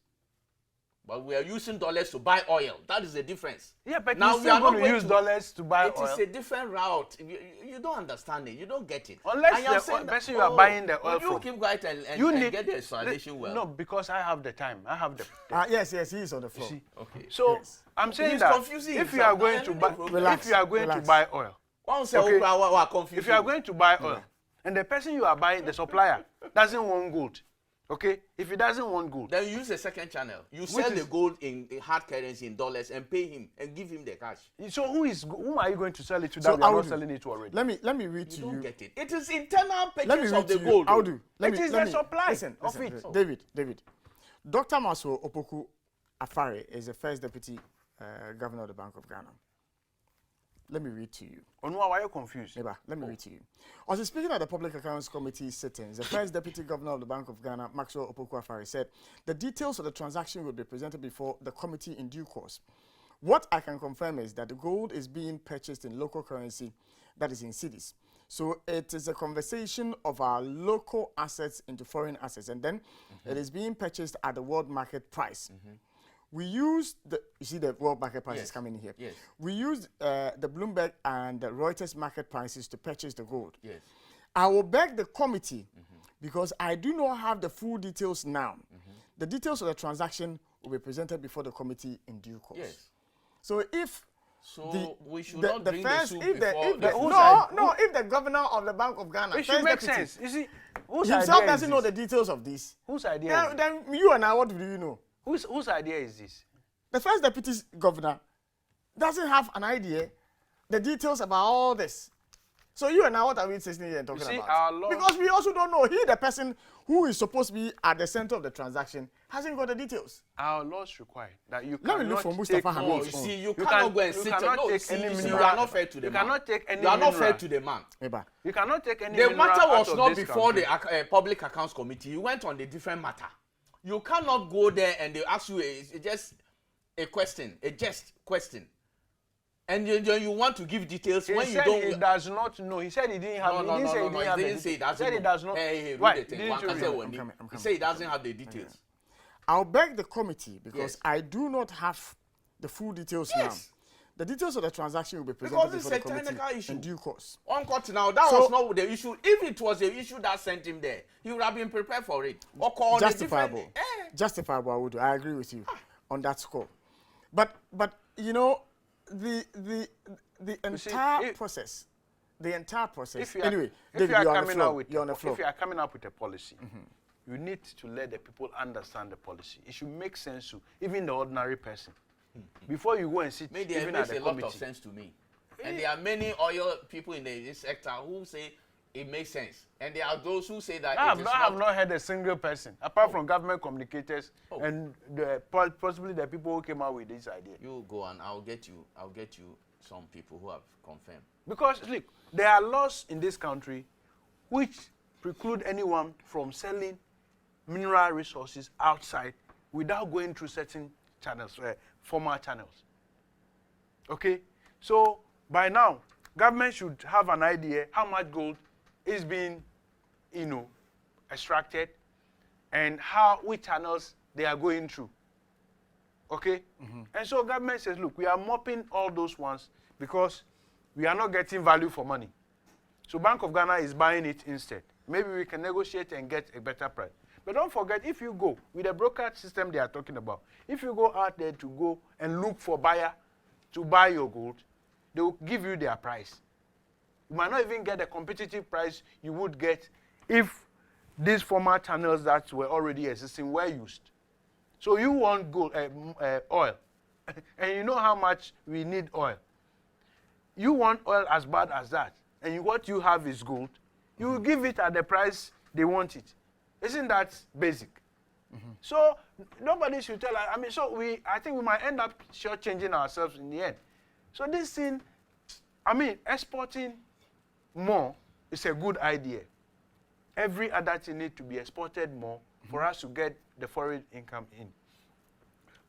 But we are using dollars to buy oil. That is the difference. Yeah, but now you're still going to use to dollars to buy It oil. is a different route. You don't understand it. You don't get it. Unless And I'm the saying that- person you are buying the oil you from. keep quiet and get the explanation well. No, because I have the time. I have the. Yes, he is on the floor. See. Okay. So Yes. I'm saying He's that confusing if you himself. are going I to am buy, not confused. Relax, if you are going to relax. buy oil, One say, Okay. we are confused. if you are going to buy oil, and the person you are buying, the supplier, doesn't want gold, okay? If he doesn't want gold, Then you use a second channel. You sell the gold in hard currency in dollars and pay him and give him the cash. so whom are you going to sell it to So that we are not Awudu, selling it to already? Let me read You to don't you. get it. It is internal Let me purchase read of the to gold. you. Awudu, It is the supply listen, of listen, it. David. Dr. Maso Opoku Afare is the first deputy governor of the Bank of Ghana. Let me read to you. Onua, why are you confused? Neighbor, let me read to you. Also speaking at the Public Accounts Committee sittings, the first Deputy Governor of the Bank of Ghana, Maxwell Opoku Afare, said the details of the transaction will be presented before the committee in due course. What I can confirm is that the gold is being purchased in local currency, that is in cedis. So it is a conversation of our local assets into foreign assets, and then it is being purchased at the world market price. We use you see the world market prices coming in here. Yes. We used the Bloomberg and the Reuters market prices to purchase the gold. Yes. I will beg the committee, because I do not have the full details now. The details of the transaction will be presented before the committee in due course. Yes. So if So we should not drink the soup if before if the governor of the Bank of Ghana, It should make sense. You see, whose himself idea doesn't is know this? the details of this, Whose idea? Is then you and I, what do you know? this? Whose idea is this? The first deputy governor doesn't have an idea, the details about all this. So you and I, what are we sitting here and talking see, about? our laws- Because we also don't know. The person who is supposed to be at the center of the transaction, hasn't got the details. Our laws require that you Let me look cannot for Mustafa take- Hamid. No, you see, you cannot go and sit. cannot No, take see, any you see, you mineral. are not fair to the You man. cannot take any You are not mineral. fair to the man. Eba. You cannot take any The mineral matter out was of not this before country. the Public Accounts Committee. You went on a different matter. You cannot go there and they ask you just a question, a just question. And you want to give details He when you said don't. he does not know. He said he didn't have. No, He didn't say he he didn't have. didn't the say he details. doesn't He said he know. does not. Hey, Why? read the thing. Didn't One you can read say it? when I'm coming. he said he doesn't have the details. I'll beg the committee because Yes. I do not have the full details Yes. now. The details of the transaction will be Because presented it's before a the committee technical issue. in due course. On court now, that So- was not the issue. If it was the issue that sent him there, he would have been prepared for it. Or call Justifiable. Eh. Justifiable, Awudu. I agree with you on that score. But you know, the see, entire process, If you are, anyway, if David, you are you're on the coming floor. out with You're on the floor. if you are coming up with a policy, you need to let the people understand the policy. It should make sense to even the ordinary person. Before you go and sit Maybe even it at makes the a lot committee. of sense to me. And there are many oil people in this sector who say it makes sense. And there are those who say that I have it is not, I have not heard a single person, apart from government communicators and possibly the people who came out with this idea. You go and I'll get you some people who have confirmed. Because look, there are laws in this country which preclude anyone from selling mineral resources outside without going through certain channels, formal channels. Okay, so by now, government should have an idea how much gold is being, extracted, and which channels they are going through. Okay, and so government says, look, we are mopping all those ones because we are not getting value for money. So Bank of Ghana is buying it instead. Maybe we can negotiate and get a better price. But don't forget, if you go with the broker system they are talking about, if you go out there to go and look for buyer to buy your gold, they will give you their price. You might not even get the competitive price you would get if these former channels that were already existing were used. So you want gold, oil, and you know how much we need oil. You want oil as bad as that, and what you have is gold. You will give it at the price they want it. Isn't that basic? So nobody should tell us. I mean, I think we might end up shortchanging ourselves in the end. So this thing, I mean, exporting more is a good idea. Every other thing needs to be exported more for us to get the foreign income in.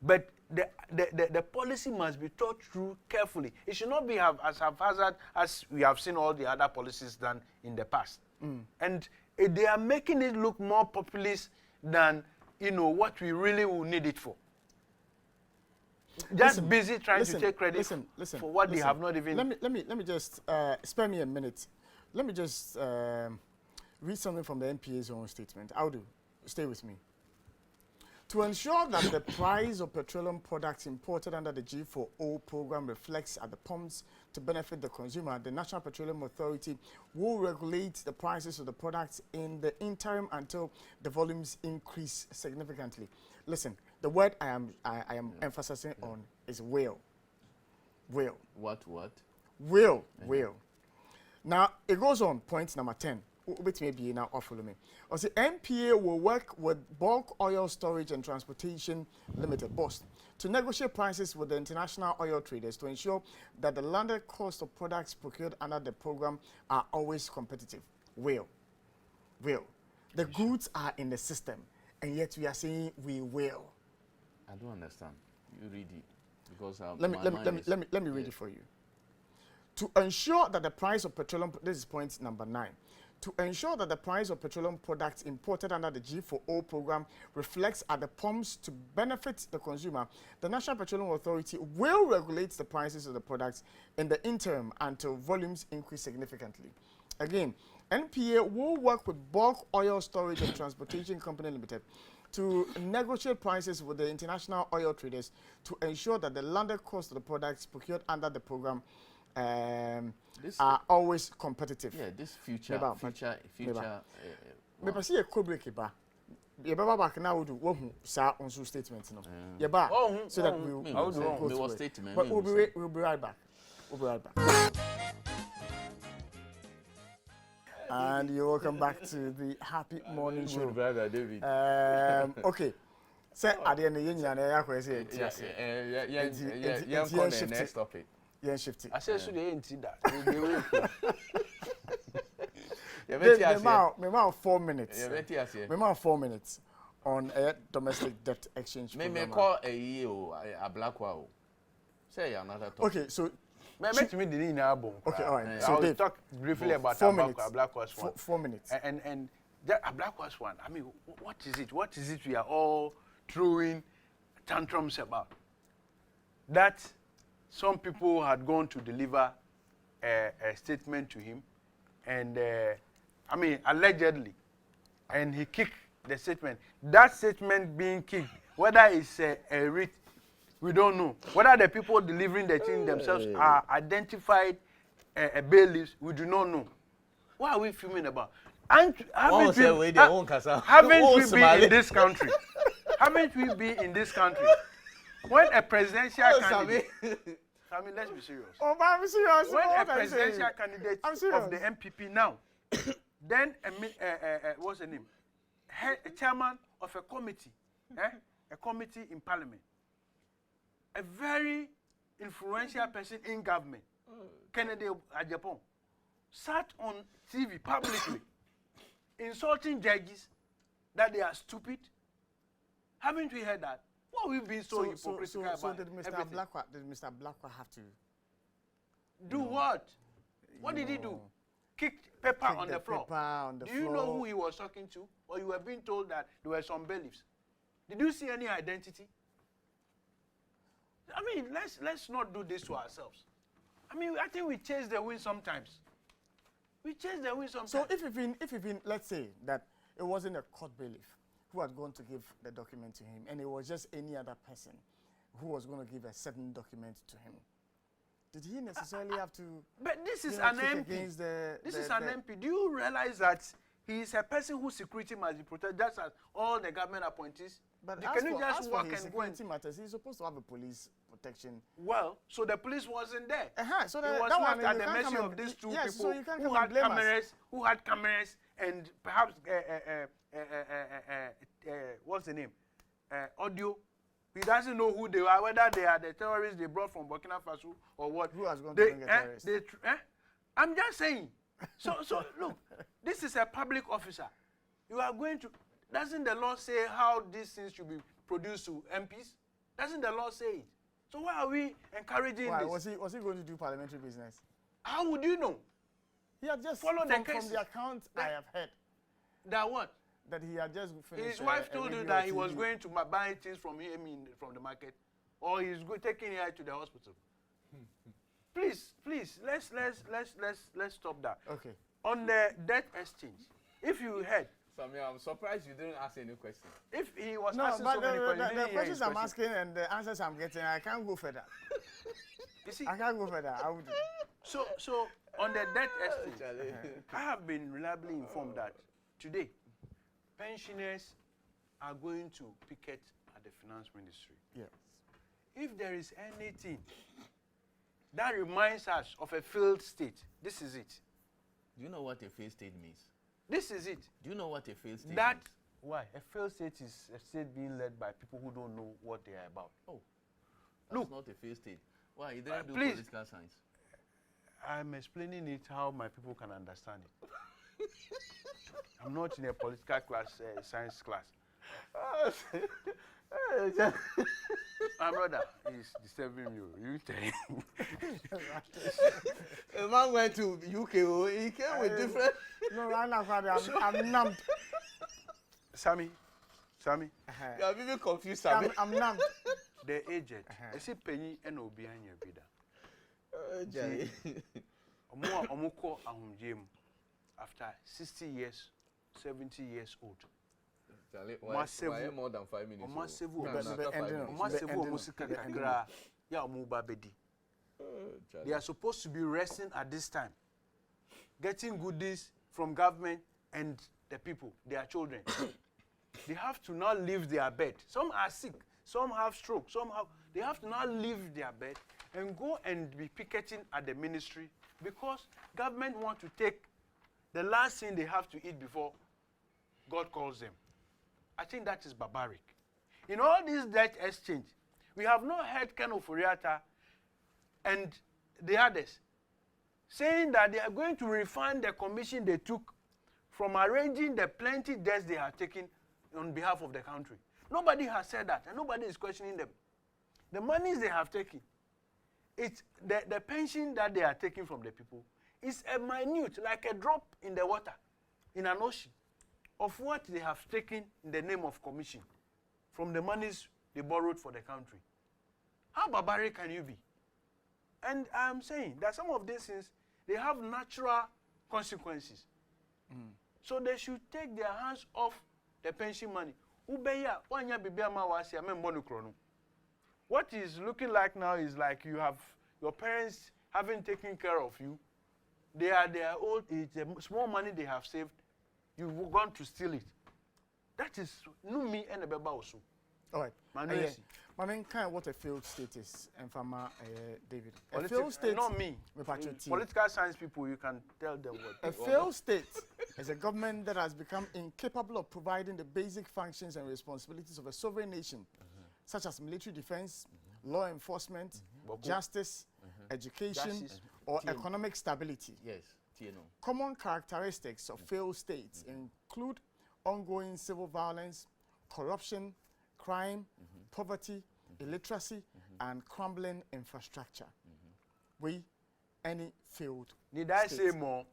But the policy must be thought through carefully. It should not be as haphazard as we have seen all the other policies done in the past. And they are making it look more populist than what we really will need it for. Just busy trying to take credit for what they have not even. Let me just spare me a minute. Let me just read something from the NPA's own statement. Awudu, stay with me. To ensure that the price of petroleum products imported under the G4O program reflects at the pumps to benefit the consumer, the National Petroleum Authority will regulate the prices of the products in the interim until the volumes increase significantly. Listen, the word I am emphasizing on is will. Will. What? Will. Now, it goes on, point number 10. Which may be now follow me. Or the NPA will work with Bulk Oil Storage and Transportation Limited, BOST, to negotiate prices with the international oil traders to ensure that the landed cost of products procured under the program are always competitive. Will. The goods are in the system, and yet we are saying we will. I don't understand. You read it because let me read it for you. To ensure that the price of petroleum, this is point number 9. To ensure that the price of petroleum products imported under the G4O program reflects at the pumps to benefit the consumer, the National Petroleum Authority will regulate the prices of the products in the interim until volumes increase significantly. Again, NPA will work with Bulk Oil Storage and Transportation Company Limited to negotiate prices with the international oil traders to ensure that the landed cost of the products procured under the program are always competitive. Yeah, this future. Me pasi e break ba. Ye baba back now would wohu sa on so statement no. Ye ba so that we will go statement. But we'll be right back. And you're welcome back to the Happy Morning Show. Good brother, David. Okay. Say, at the end of the year, Yeah, next topic. Yeah, shift it. I said, so they ain't see that. Me 4 minutes. Me 4 minutes on a domestic debt exchange. Me call a black wow. Say another topic. Okay, so. Okay, all right. So I'll talk briefly about a black horse one. 4 minutes. And a black horse one. I mean, what is it? What is it we are all throwing tantrums about? That some people had gone to deliver a statement to him, and I mean, allegedly, and he kicked the statement. That statement being kicked, whether it's a writ, we don't know. Whether the people delivering the thing themselves are identified bailiffs, we do not know. What are we fuming about? And haven't we been in this country? Haven't we been in this country? When a presidential candidate... I mean, let's be serious. Oh, I'm serious. When a presidential candidate of the MPP now, then what's the name? A chairman of a committee in parliament, a very influential person in government, Kennedy Ajapon, sat on TV publicly insulting judges that they are stupid. Haven't we heard that? What we've been so hypocritical about? So did Mr. Blackwell have to do what? What did he do? Kicked paper on the floor. Do you know who he was talking to? Or you were being told that there were some bailiffs? Did you see any identity? I mean, let's not do this to ourselves. I mean, I think we chase the wind sometimes. We chase the wind sometimes. So if you've been, let's say that it wasn't a court bailiff who had gone to give the document to him, and it was just any other person who was going to give a certain document to him, did he necessarily have to? But this is an MP. This is an MP. Do you realize that he is a person whose security must be protected, just as all the government appointees? But can you just walk and go and... matters, he's supposed to have a police protection. Well, so the police wasn't there. So it was not at the mercy of these two people so who had cameras and perhaps what's the name? Audio. He doesn't know who they are, whether they are the terrorists they brought from Burkina Faso or what. Who has gone to bring a terrorist? I'm just saying. So look, this is a public officer. You are going to... Doesn't the law say how these things should be produced to MPs? Doesn't the law say it? So why are we encouraging this? Was he going to do parliamentary business? How would you know? He had just followed from the account I have heard. That what? That he had just finished. His wife told you that he was going to buy things from him from the market, or he's taking her to the hospital. Please, let's stop that. Okay. On the debt exchange, if you heard. Samir, I'm surprised you didn't ask any question. If he was asking so many questions, the questions I'm asking and the answers I'm getting, I can't go further. You see, I can't go further. I would. So on the debt exchange, I have been reliably informed that today pensioners are going to picket at the finance ministry. Yes. If there is anything that reminds us of a failed state, this is it. Do you know what a failed state means? This is it. Do you know what a failed state means? Why? A failed state is a state being led by people who don't know what they are about. Oh, that's look, not a failed state. Why? You didn't do please, political science. I'm explaining it how my people can understand it. I'm not in a political class, science class. My brother is disturbing you. You tell him. A man went to UK. He came with different. No, I'm numbed. Sammy. You are even confused, Sammy. I'm numbed. The agent. I see Penny and Obi and your bidder. Omuko ahunjem after 60 years, 70 years old. Why more than 5 minutes? They are supposed to be resting at this time, getting goodies from government and the people, their children. They have to now leave their bed. Some are sick, some have stroke, they have to now leave their bed and go and be picketing at the ministry because government want to take the last thing they have to eat before God calls them. I think that is barbaric. In all this debt exchange, we have not heard Ken Oforiatta and the others saying that they are going to refund the commission they took from arranging the plenty debts they have taken on behalf of the country. Nobody has said that, and nobody is questioning them. The monies they have taken, it's the pension that they are taking from the people is a minute, like a drop in the water, in an ocean, of what they have taken in the name of commission from the monies they borrowed for the country. How barbaric can you be? And I'm saying that some of these things, they have natural consequences. So they should take their hands off the pension money. What is looking like now is like you have your parents haven't taken care of you. They are old age, the small money they have saved, you've gone to steal it. That is no me and a beba also. All right. I mean, kind of what a failed state is, and from David. A failed state, not me. Political science people, you can tell them what. A failed state is a government that has become incapable of providing the basic functions and responsibilities of a sovereign nation, such as military defense, law enforcement, justice, education, or economic stability. Yes. Common characteristics of failed states include ongoing civil violence, corruption, crime, poverty, illiteracy, and crumbling infrastructure. Any failed Need I state. say more?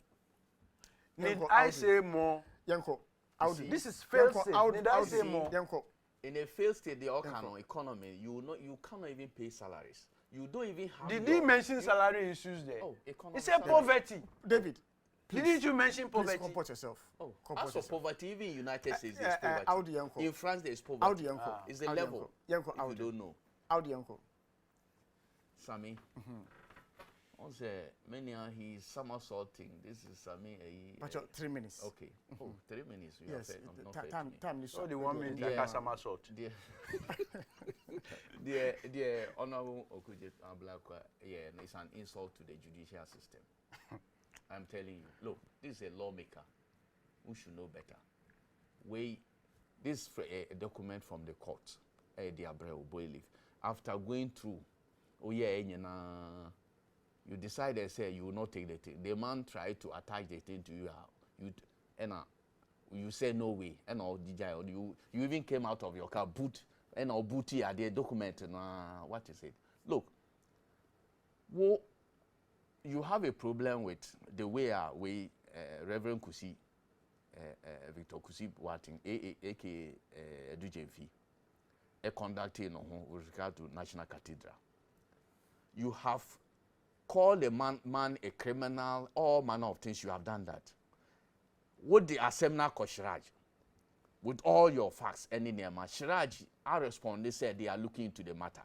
Need I say more? Yanko, This is failed state. Need I say more? Yanko. In a failed state, the economy, you cannot even pay salaries. You don't even have. Did he mention salary issues there? Oh, economy. He said poverty. David, please. Didn't you mention poverty? Please comport yourself. Oh, comport as for yourself. poverty, even in United States, there's poverty. In France, there's poverty. It's a level. Yanko, if you don't know. Audi Yanko. Sammy. On say many are he's somersaulting. This is Sammy. 3 minutes. Okay. Oh, 3 minutes. You Yes. have Time is So the 1 minute like a somersault. The Honorable Okuje Ablakwa, it's an insult to the judicial system. I'm telling you. Look, this is a lawmaker who should know better. This is a document from the court, the Abreu Boyleaf. After going through, you decided, say, you will not take the thing. The man tried to attach the thing to you. You say no way. And you even came out of your car, booty at the document. What is it? Look, you have a problem with the way Reverend Kusi, Victor Kusi Wating, aka Edujemfi, conducting with regard to National Cathedral. You have called a man a criminal, all manner of things. You have done that. What the Asemna Koshiraj, with all your facts and in their Shiraj, I respond, they said they are looking into the matter.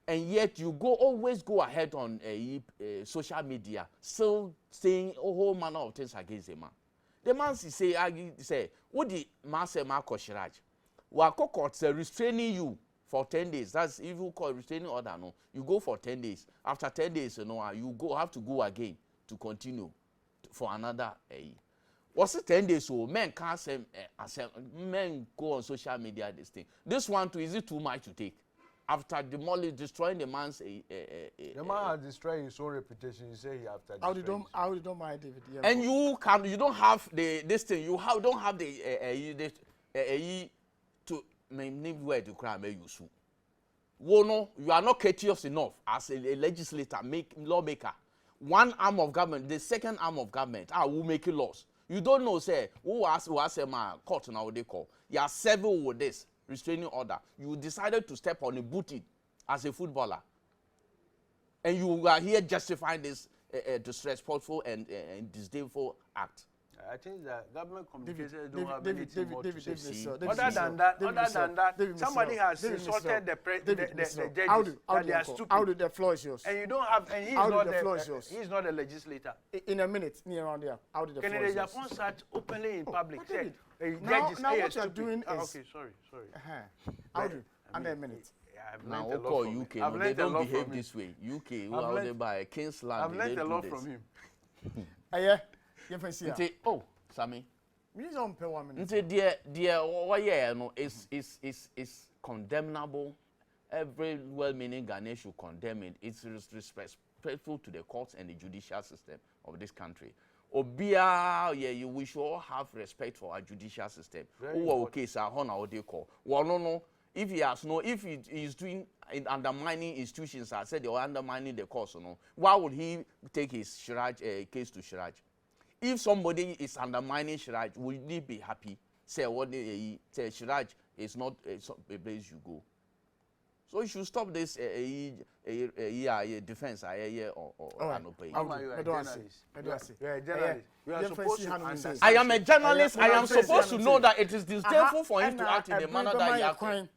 And yet you always go ahead on social media, still saying a whole manner of things against the man. The man say, what the man say, Marco Shiraj? Wako court restraining you for 10 days. That's if you call restraining order, no. You go for 10 days. After 10 days, you have to go again to continue for another. What's it 10 days? So men can't say, men go on social media, this thing. This one too, is it too much to take? After destroying the man's the man has destroyed his own reputation. You say he after destroying. How you don't mind David? Yeah, and you don't have this thing. Don't have the to name where to cry may you sue. You are not courteous enough as a legislator, lawmaker. One arm of government, the second arm of government, will make laws. You don't know, say, who has my court now they call. You are serving with this restraining order. You decided to step on a booty as a footballer. And you are here justifying this disrespectful and disdainful act. I think that government communicators don't have anything more to say. Other than that, somebody has insulted the judges that they are stupid. Awudu, the floor is yours. And you don't have, and he's not a legislator. In a minute, near around there, Awudu, the floor is yours. Japan sat openly in public. Now what you are doing is... Okay, sorry. Awudu, under a minute. Now, UK, they don't behave this way. UK, who are by King's Land, I've learned a lot from him. Yeah. You can see. Oh, Sammy. Me don't pay 1 minute. Dear, what yeah, no, is condemnable. Every well-meaning Ghanaian should condemn it. It's respectful to the courts and the judicial system of this country. Obia, yeah, we should all have respect for our judicial system. Oh, okay, sir, how they call? Well, no. If he is doing undermining institutions, I said they are undermining the courts, why would he take his case to Shiraj? If somebody is undermining Shiraj, will he be happy? Say what they say Shiraj is not a place you go. So you should stop this defense or no pay. You are a journalist. You are supposed to understand. I am a journalist. I am supposed to know that it is distasteful for him to act in the manner that he acted.